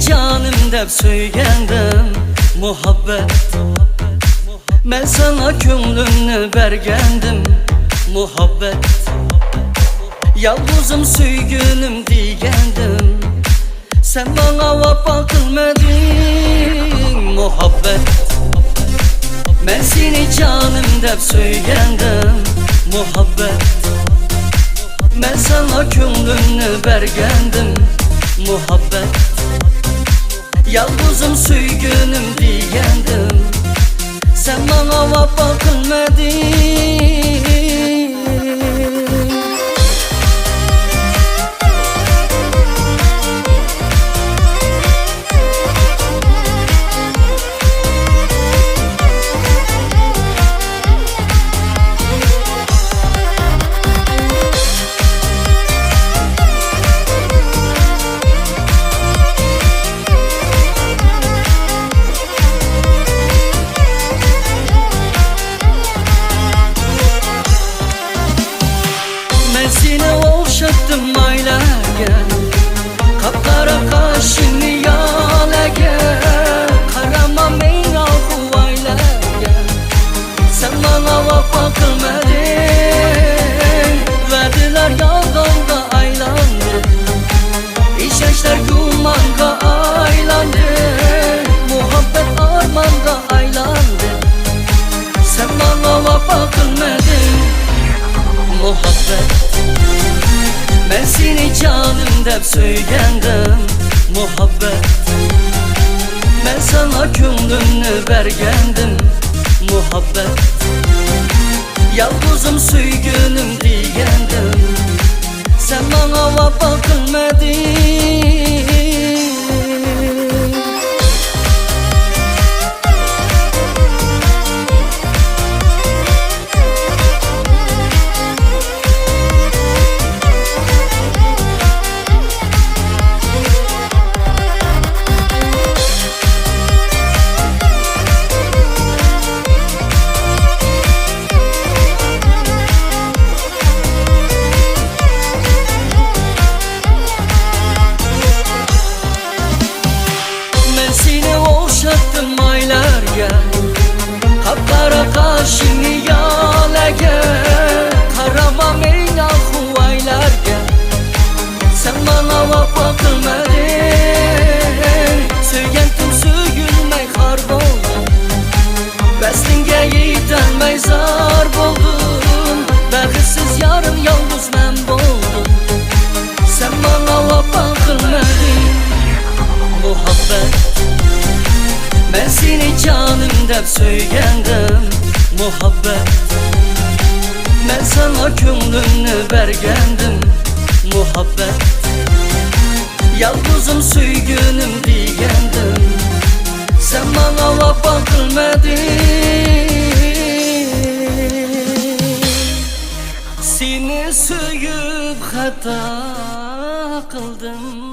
canım dep söygendim muhabbet. Ben sana könglimni bergendim muhabbet. Yalnızım süygünüm digendim, sen bana vapa kılmadın muhabbet. Ben seni canım dep söygendim muhabbet. Ben sana könglimni bergendim muhabbet. Yalnızım süygünüm digendim, sen bana vapa kılmadın. Seni okşattım aylarga, kapkara kaşını yalaga. Karama men ahuvaylarga, sen bana vapa kılmadın. Verdiler yalganda aylandı, işaçlar gumanga aylandı. Muhabbet armanda aylandı, sen bana vapa kılmadın muhabbet. Ben seni canım dep söygendim muhabbet. Ben sana könglimni bergendim muhabbet. Yalnızım süygünüm digendim, sen bana vapa kılmadın. Okşattım aylarga, kapkara kaşını yalaga. Karama men ahuvaylarga, sen bana vapa kılmadın. Söygendim sögülmey har boldum, beslinge yetolmay zar boldum. Baxtsiz yarım yalnız men boldum, sen bana vapa kılmadın muhabbet. Ben seni canım dep söygendim muhabbet. Ben sana könglimni bergendim muhabbet. Yalnızım süygünüm digendim, sen bana vapa kılmadın. Seni söyüp hata kıldım